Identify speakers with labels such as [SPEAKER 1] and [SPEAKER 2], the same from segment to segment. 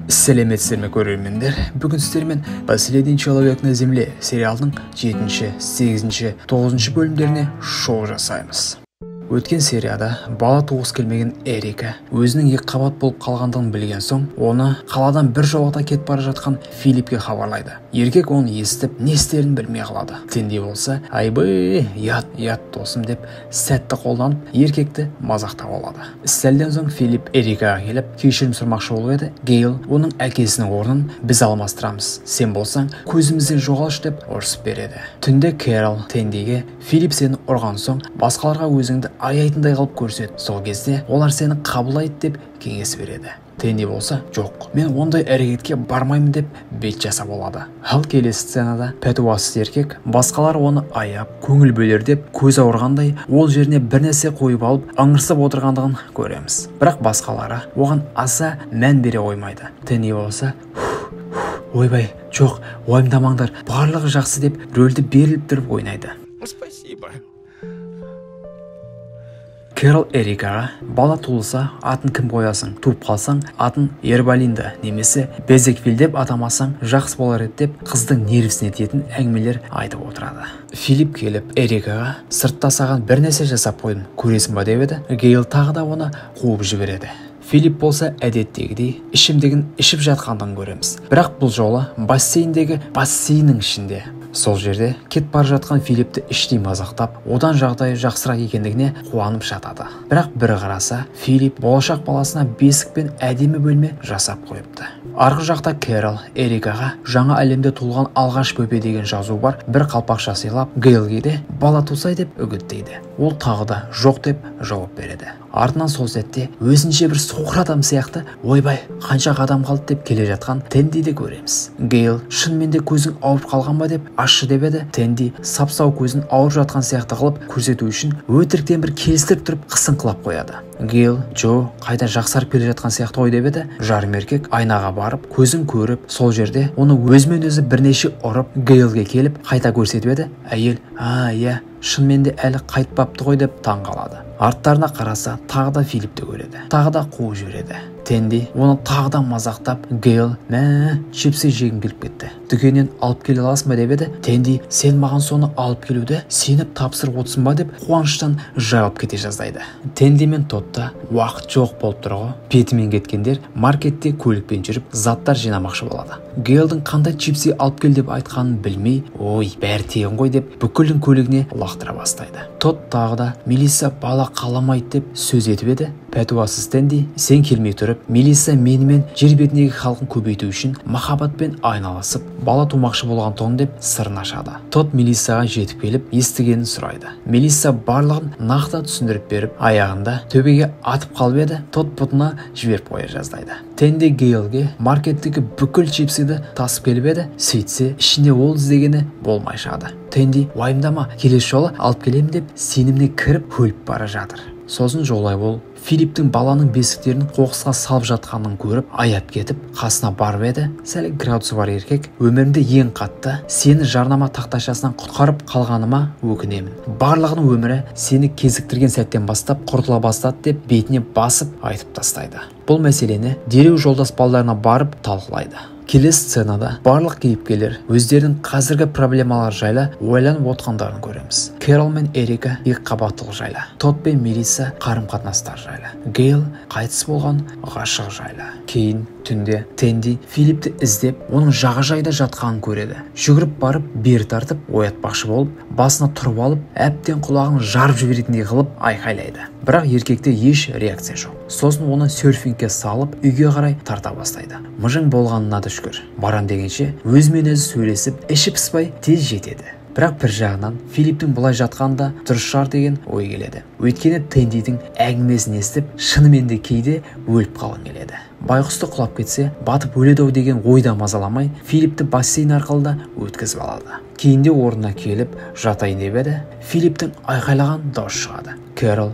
[SPEAKER 1] Сәлеметсіздер ме көрермендер? Бүгін сіздермен «Последний человек на земле» сериалының 7-ші, 8-ші, 9-ші бөлімдеріне шоу жасаймыз. Өткен серияда бала туғысы келмеген Эрика өзінің екі қабат болып қалғандығын білген соң, оны қаладан бір жолата кетіп бара жатқан Филиппке хабарлайды. Еркек оны естіп, не істерін білмей қалады. Тенди болса, айбай, ят досым деп сәтті қолданып, еркекті мазақтап алады. Сәлден соң Филипп Эрикаға келіп, кешірім сұрмақшы болып еді. Гейл оның әкесінің орнын біз алмастырамыз. Сен болсаң, көзімізден жоғалшы деп ұрсып береді. Түнде Кэрол Тендиге Филипп сені ұрған соң, басқаларға өзіңді аяйтындай қылып көрсет. Сол кезде олар сені қабылдайды деп кеңес береді. Тенди болса, жоқ, мен ондай әрекетке бармаймын деп бет жасап алады. Ал келесі сценада пәтуасыз еркек басқалар оны аяп, көңіл бөлер деп көз ауырғандай ол жеріне бір нәрсе қойып алып ыңырсып отырғандығын көреміз. Бірақ басқалары оған аса мән бере қоймайды. Тенди болса, ойбай, жоқ, уайымдамаңдар, барлығы жақсы деп рөлді беріліп тұрып ойнайды.
[SPEAKER 2] Спасибо.
[SPEAKER 1] Кэрол Эрикаға бала туылса атын кім қоясың, туып қалсаң атын Ербалинда немесе Безеквиль деп атамасаң жақсы болар еді деп қыздың нервісіне тиетін әңгімелер айтып отырады. Филипп келіп Эрикаға сыртта саған бір нәрсе жасап қойдым, көресің ба деп еді. Гейл тағы да оны қуып жібереді. Филипп болса әдеттегідей ішімдігін ішіп жатқандығын көреміз. Бірақ бұл жолы бассейннің ішінде. Сол жерде кет бара жатқан Филиппті іштей мазақтап, одан жағдайы жақсырақ екендігіне қуанып жатады. Бірақ бір қараса, Филипп болашақ баласына бесік пен әдемі бөлме жасап қойыпты. Арғы жақта Кэрол Эрикаға жаңа әлемде туылған алғаш бөпе деген жазу бар бір қалпақша сыйлап, Гейлге де бала тусай деп үгіттейді. Ол тағы да жоқ деп жауап береді. Артынан сол сәтте өзінше бір соқыр адам сияқты, ойбай, қанша қадам қалды деп келе жатқан Тендиді көреміз. Гейл, шынымен де көзің ауырып қалған ба деп ашшы деп еді. Тенди сап-сау көзін ауырып жатқан сияқты қылып көрсету үшін өтіріктен бір келістіріп тұрып қысыңқылап қояды. Гейл, Джо, қайта жақсарып келе жатқан сияқты ғой деп еді. Жарым еркек айнаға барып, көзін көріп, сол жерде оны өзімен өзі бірнеше ұрып, Гейлге келіп қайта көрсетіп еді. Әйел, иә, шынымен де әлі қайтпапты ғой деп таңғалады. Арттарына қараса, тағы да Филиппті көреді. Тағы да қуып жібереді. Тенди оны тағы да мазақтап, Гейл, чипсы жегім келіп кетті. Дүкеннен алып келе аласың ба деп еді. Тенди, сен маған соны алып келуді сеніп тапсырып отырсың ба деп қуаныштан жауап кете жаздайды. Тенди мен Тодда уақыт жоқ болып тұр ғой. Петімен кеткендер маркетте көлікпен жүріп заттар жинамақшы болады. Гейлдің қандай чипсы алып кел деп айтқанын білмей, ой, бәрі тегін ғой деп бүкілдің көлігіне лақтыра бастайды. Тод тағы да Мелисса бала қаламайды деп сөз етіп еді. Пәтуасыз Тенди, сен келмей тұрып, Мелисса менімен жер бетіндегі халқын көбейту үшін махаббатпен айналысып, бала тумақшы болған тоң деп сырын ашады. Тод Мелиссаға жетіп келіп, естігенін сұрайды. Мелисса барлығын нақты түсіндіріп беріп, аяғында төбеге атып қалып еді. Тод бұтына жіберіп қоя жаздайды. Тенди Гейлге маркеттегі бүкіл чипсыды тасып келіп еді. Сөйтсе, ішінде ол іздегені болмай шығады. Тенди, уайымдама, келесі жолы алып келем деп сеніміне кіріп өліп бара жатыр. Сосын жолай бол Филипптің баланың бесіктерін қоқысқа салып жатқанын көріп, аяп кетіп, қасына барып еді. Сәл градусы бар еркек, өмірімде ең қатты сені жарнама тақтайшасынан құтқарып қалғаныма өкінемін. Барлығының өмірі сені кезіктірген сәттен бастап құртыла бастады деп бетіне басып айтып тастайды. Бұл мәселені дереу жолдас балаларына барып талқылайды. Келесі сценада барлық кейіпкерлер өздерінің қазіргі проблемалар жайлы ойланып отқандарын көреміз. Кэрол мен Эрика екі қабаттылық жайлы, Тод пен Мелисса қарым-қатынастар жайлы, Гейл қайтыс болған ғашық жайлы. Кейін түнде Тенди Филиппті іздеп, оның жағажайда жатқанын көреді. Жүгіріп барып, бері тартып, оятпақшы болып, басына тұрып алып, әбден құлағын жарып жіберетіндей қылып айқайлайды. Бірақ еркекте еш реакция жоқ. Сосын оны серфингке салып, үйге қарай тарта бастайды. Мыжың болғанына да шүкір. Барам дегенше өзімен өзі сөйлесіп, іші пыспай тез жетеді. Бірақ бір жағынан Филипптің бұлай жатқанда дұрыс шығар деген ой келеді. Өйткені Тендидің әңгімесін естіп, шынымен де кейде өліп қалғың келеді. Байғұсты құлап кетсе, батып өледі-ау деген ойда мазаламай, Филиппті бассейн арқылы да өткізіп алады. Кейінде орнына келіп жатайын деп еді. Филипптің айқайлаған дауыс шығады. Кэрол,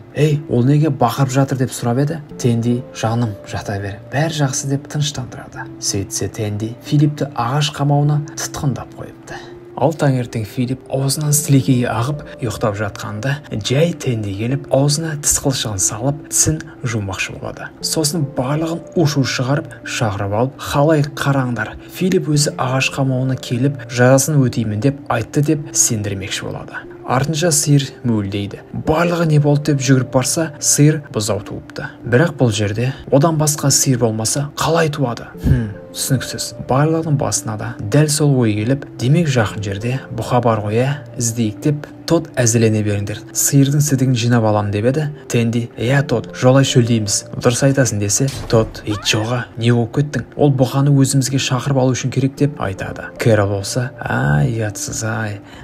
[SPEAKER 1] ол неге бақырып жатыр деп сұрап еді. Тенди, жаным, жата бер, бәрі жақсы деп тыныштандырады. Сөйтсе Тенди Филиппті ағаш қамауына тұтқындап қойыпты. Ал таңертең Филипп аузынан сілекейі ағып ұйықтап жатқанда жай Тенди келіп аузына тіс қылшығын салып тісін жумақшы болады. Сосын барлығын у-шу шығарып шақырып алып, қалай қараңдар, Филипп өзі ағаш қамауына келіп жазасын өтеймін деп айтты деп сендірмекші болады. Артынша сиыр мөлдейді. Барлығы не болды деп жүгіріп барса, сиыр бұзау туыпты. Бірақ бұл жерде одан басқа сиыр болмаса қалай туады? Түсініксіз. Барлығының басына да дәл сол ой келіп, демек жақын жерде бұқа бар ғой, іздейік деп Тод әзілене беріңдер. Сиырдың сідігін жинап алам деп еді. Тенди, Тод, жолай шөлдейміз. Дұрыс айтасың десе, Тод, жоға, не болып кеттің? Ол бұқаны өзімізге шақырып алу үшін керек деп айтады. Кэрол болса, ұятсыз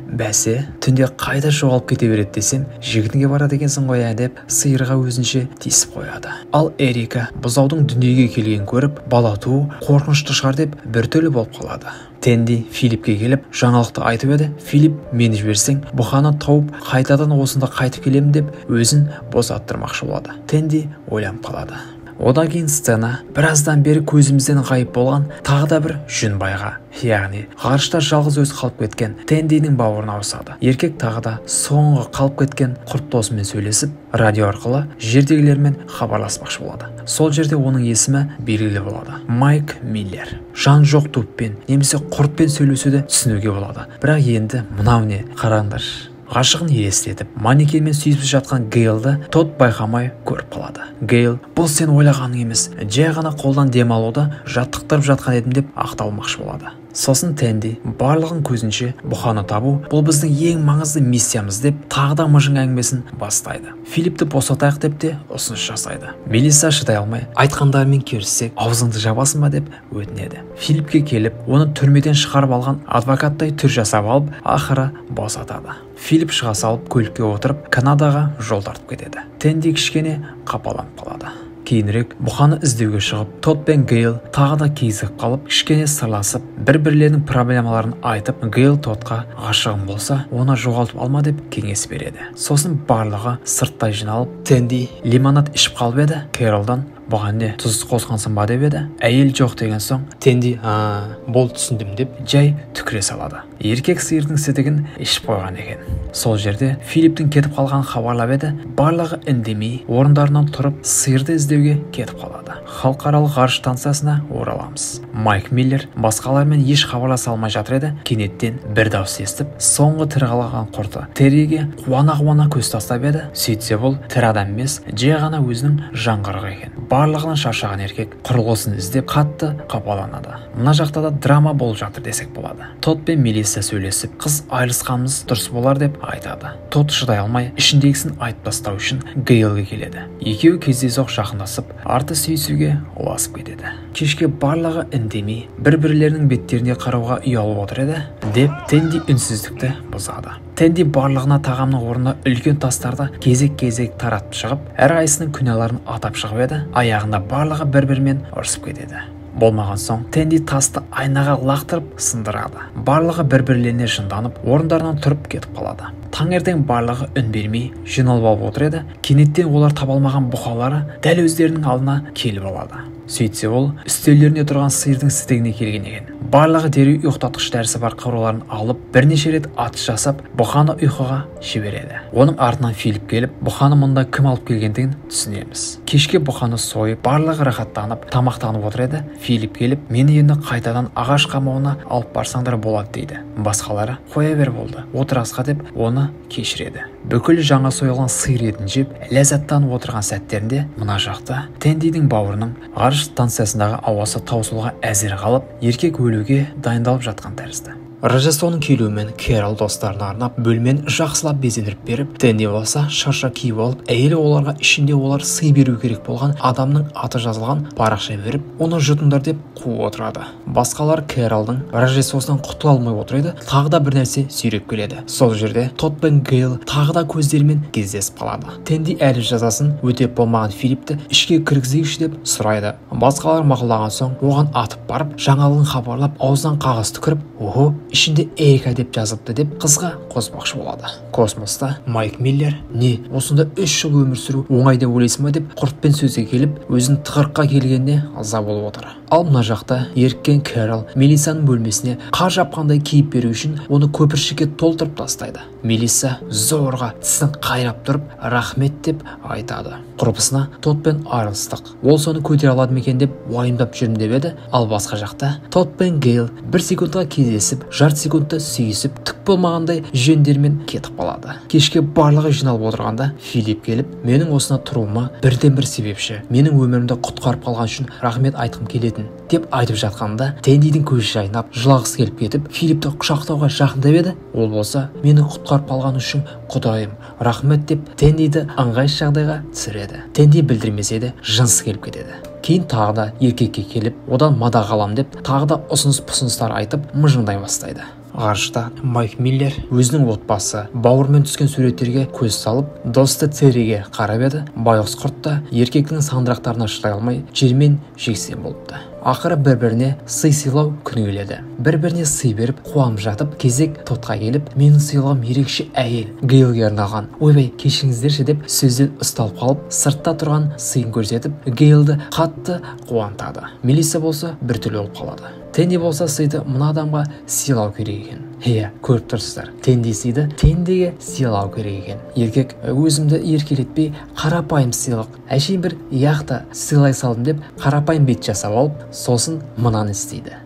[SPEAKER 1] бәсе, түнде қайда жоғалып кете береді десем, жігітінге барады екенсің ғой деп сиырға өзінше тиісіп қояды. Ал Эрика бұзаудың дүниеге келген көріп, бала туу қорқынышты шығар деп бір түрлі болып қалады. Тенди Филиппке келіп жаңалықты айтып еді. Филипп, мені жіберсең, бұқаны тауып қайтадан осында қайтып келемін деп өзін босаттырмақшы болады. Тенди ойланып қалады. Одан кейін сцена біраздан бері көзімізден ғайып болған тағы да бір жүн байға, яғни ғарышта жалғыз өзі қалып кеткен Тендидің бауырына ауысады. Еркек тағы да соңғы қалып кеткен құрт досымен сөйлесіп, радио арқылы жердегілермен хабарласпақшы болады. Сол жерде оның есімі белгілі болады. Майк Миллер. Жан жоқ туппен немесе құртпен сөйлесуді түсінуге болады. Бірақ енді мынау не? Қараңдар. Ғашығын елестетіп, манекенмен сүйісіп жатқан Гейлді Тод байқамай көріп қалады. Гейл, бұл сен ойлағаның емес, жай ғана қолдан демалуды жаттықтырып жатқан едім деп ақталмақшы болады. Сосын Тенди барлығын көзінше бұқаны табу бұл біздің ең маңызды миссиямыз деп тағы да мыжың әңгімесін бастайды. Филиппті босатайық деп те ұсыныс жасайды. Мелисса шыдай алмай, айтқандарымен келіссек, аузыңды жабасың ба деп өтінеді. Филиппке келіп, оны түрмеден шығарып алған адвокаттай түр жасап алып, ақыры босатады. Филипп шыға салып көлікке отырып, Канадаға жол тартып кетеді. Тенди кішкене қапаланып қалады. Кейінірек бұқаны іздеуге шығып, Тод пен Гейл тағы да кезігіп қалып, кішкене сырласып, бір-бірлерінің проблемаларын айтып, Гейл Тодқа ғашығым болса, оны жоғалтып алма деп кеңес береді. Сосын барлығы сырттай жиналып, Тенди лимонад ішіп қалып еді. Кэролдан, бұған не, тұз қосқансың ба деп еді. Әйел жоқ деген соң, Тенди, бол түсіндім деп жай түкіре салады. Еркек сиырдың сідігін ішіп қойған екен. Сол жерде Филипптің кетіп қалған хабарлап еді. Барлығы үндемей, орындарынан тұрып, сиырды іздеуге кетіп қалады. Халықаралық ғарыш станциясына ораламыз. Майк Миллер басқалармен еш хабарласа алмай жатыр еді. Кенеттен бір дауыс естіп, соңғы тірі қалған құрты Терриге қуана-қуана көз тастап еді. Сөйтсе бұл тірі адам емес, жай ғана өзінің жаңғырығы екен. Барлығынан шаршаған еркек құрылғысын іздеп қатты қапаланады. Мына жақта да драма болып жатыр десек болады. Тод пен Мелисса сөйлесіп, қыз айырылысқанымыз дұрыс болар деп айтады. Тод шыдай алмай, ішіндегісін айтып тастау үшін Гейлге келеді. Екеуі кездейсоқ жақындасып, арты сүйісуге ұласып кетеді. Кешке барлығы үндемей, бір-бірлерінің беттеріне қарауға ұялып отыр еді деп Тенди үнсіздікті бұзады. Тенди барлығына тағамның орнына үлкен тастарды кезек-кезек таратып шығып, әрқайсының күнәларын атап шығып еді. Аяғында барлығы бір-бірімен ұрсып кетеді. Болмаған соң Тенди тасты айнаға лақтырып сындырады. Барлығы бір-бірлеріне жынданып, орындарынан тұрып кетіп қалады. Таңертең барлығы үн бермей жиналып алып отыр еді. Кенеттен олар табалмаған бұқалары дәл өздерінің алдына келіп алады. Сөйтсе ол үстелеріне тұрған сиырдың сідігіне келген екен. Барлығы дереу ұйықтатқыш дәрісі бар қаруларын алып, бірнеше рет атыс жасап, бұқаны ұйқыға жібереді. Оның артынан Филипп келіп, бұқаны мұнда кім алып келгендігін түсінеміз. Кешке бұқаны сойып, барлығы рахаттанып, тамақтанып отыр еді. Филипп келіп, мені енді қайтадан ағаш қамауына алып барсаңдар болады дейді. Басқалары қоя бер болды, отырасқа деп оны кешіреді. Бүкіл жаңа сойылған сиыр етін жеп, ләззаттанып отырған сәттерінде мына жақта Тендидің бауырының ғарыш станциясындағы ауасы таусылуға әзір қалып, еркек өлуге дайындалып жатқан тәрізді. Рождествоның келуімен Кэрол достарына арнап бөлмені жақсылап безендіріп беріп, Тенди болса шарша киіп алып, әйелі оларға ішінде олар сый беру керек болған адамның аты жазылған парақша беріп, оны жұтыңдар деп қуып отырады. Басқалар Кэролдың Рождествосынан құтыла алмай отыр еді, тағы да бір нәрсе сүйреп келеді. Сол жерде Тод пен Гейл тағы да көздерімен кездесіп қалады. Тенди әлі жазасын өтеп болмаған Филиппті ішке кіргізейікші деп сұрайды. Басқалар мақұлдаған соң оған атып барып, жаңалығын хабарлап, аузынан қағаз түкіріп охо, ішінде Эрика деп жазыпты деп қызға қоспақшы болады. Космоста Майк Миллер не осында 3 жыл өмір сүру оңай деп ойлайсың ба деп құртпен сөзге келіп, өзін тығырыққа келгеніне ыза болып отыр. Ал мына жақта еріккен Кэрол Мелиссаның бөлмесіне қар жапқандай киіп беру үшін оны көпіршікке толтырып тастайды. Мелисса зорға тісін қайрап тұрып, рахмет деп айтады. Құрбысына Тодпен арылыстық. Ол соны көтере алады ма екен деп уайымдап жүрмін деп еді. Ал басқа жақта Тодпен Гейл 1 секундқа кездесіп, жарты секундта сүйісіп, түк болмағандай жөндермен кетіп қалады. Кешке барлығы жиналып отырғанда Филипп келіп, менің осына тұруыма бірден бір себепші, менің өмірімді құтқарып қалған үшін рахмет айтқым келетін деп айтып жатқанда, Тендидің көзі жайнап, жылағысы келіп кетіп, Филиппті құшақтауға жақындап еді. Ол болса, мені құтқарып қалған үшін құдайым, рахмет деп Тендиді ыңғайсыз жағдайға түсіреді. Тенди білдірмесе де жынысы келіп кетеді. Кейін тағы да еркекке келіп, одан мадақ алам деп, тағы да ұсыныстар айтып, мыжыңдай бастайды. Ғарышта Майк Миллер өзінің отбасы, бауырмен түскен суреттерге көз салып, досты Терриге қарап еді. Байғұс құрт та еркектің сандырақтарына шыдай алмай, жермен жексен болыпты. Ақыры бір-біріне сый сыйлау күні келеді. Бір-біріне сый беріп, қуанып жатып, кезек Тодқа келіп, менің сыйлығым ерекше әйел, Гейлге арналған. Ойбай, кешіріңіздерші деп сөзден ұсталып қалып, сыртта тұрған сыйын көрсетіп, Гейлді қатты қуантады. Мелисса болса біртүрлі болып қалады. Тенди болса сыйды мына адамға сыйлау керек екен. Көріп тұрсыздар. Тенди сыйды Тендиге сыйлау керек екен. Еркек өзімді еркелетпей қарапайым сыйлық, әшейін бір яқты сыйлай салдым деп қарапайым бет жасап алып, сосын мынаны істейді.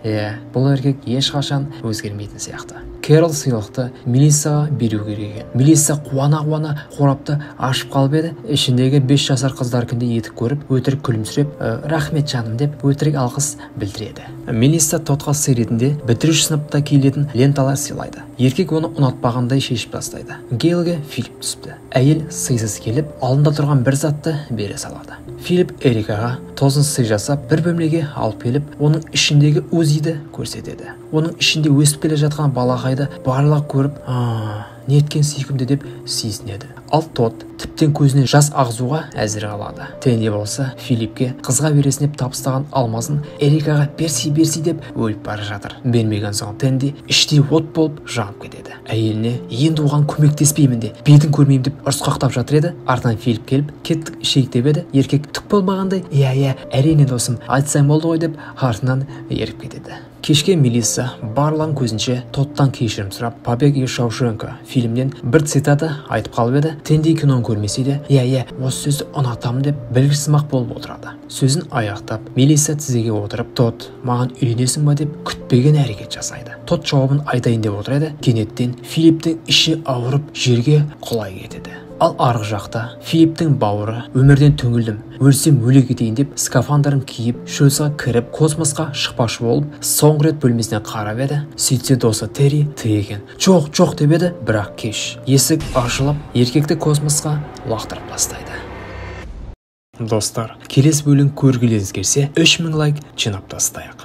[SPEAKER 1] Бұл еркек ешқашан өзгермейтін сияқты. Кэрол сыйлықты Мелиссаға беру керек екен. Мелисса қуана-қуана қорапты ашып қалып еді. Ішіндегі 5 жасар қыздар күнде етіп көріп, өтірік күлімсіреп, рахмет жаным деп өтірік алғыс білдіреді. Мелисса Тодқа сый ретінде бітіруші сыныпта киілетін ленталар сыйлайды. Еркек оны ұнатпағандай шешіп тастайды. Гейлге Филипп түсіпті. Әйел сыйсыз келіп, алдында тұрған бір затты бере салады. Филипп Эрикаға тосын сый жасап, бір бөлмеге алып келіп, оның ішіндегі УЗИді көрсетеді. Оның ішінде өсіп келе жатқан балақайды барлық көріп, неткен сүйкімді деп сүйсінеді. Ал Тод тіптен көзінен жас ағызуға әзір қалады. Тенди болса Филиппке қызға бересінеп табыстаған алмасын Эрикаға берси деп өліп бара жатыр. Бермеген соң Тенди іштей от болып жанып кетеді. Әйеліне енді оған көмектеспеймін де, бетін көрмеймін деп ұрысқақтап жатыр еді. Артынан Филипп келіп, кеттік ішейік деп еді. Еркек түк болмағандай, әрине досым, айтсаң болды ғой деп артынан еріп кетеді. Кешке Мелисса барлығын көзінше Тодтан кешірім сұрап, «Побег из Шоушенка» фильмнен бір цитата айтып қалып еді. Тенди киноны көрмесе де, осы сөзді ұнатамын деп білгісімақ болып отырады. Сөзін аяқтап, Мелисса тізеге отырып, «Тод, маған үйленесің ба?» деп күтпеген әрекет жасайды. Тод жауабын айтайын деп отыр еді. Кенеттен Филипптің іші ауырып, жерге құлай кетеді. Ал арғы жақта Филипптің бауыры, өмірден түңілдім, өлсем өле кетейін деп скафандрын киіп, шөлсіға кіріп, космосқа шықпақшы болып, соңғы рет бөлмесіне қарап еді. Сөйтсе досы Терри тый екен. Жоқ деп еді, бірақ кеш. Есік ашылып, еркекті космосқа лақтырып тастайды. Достар, келесі бөлім көргілеріңіз келсе, 3000 лайк жинап тастайық.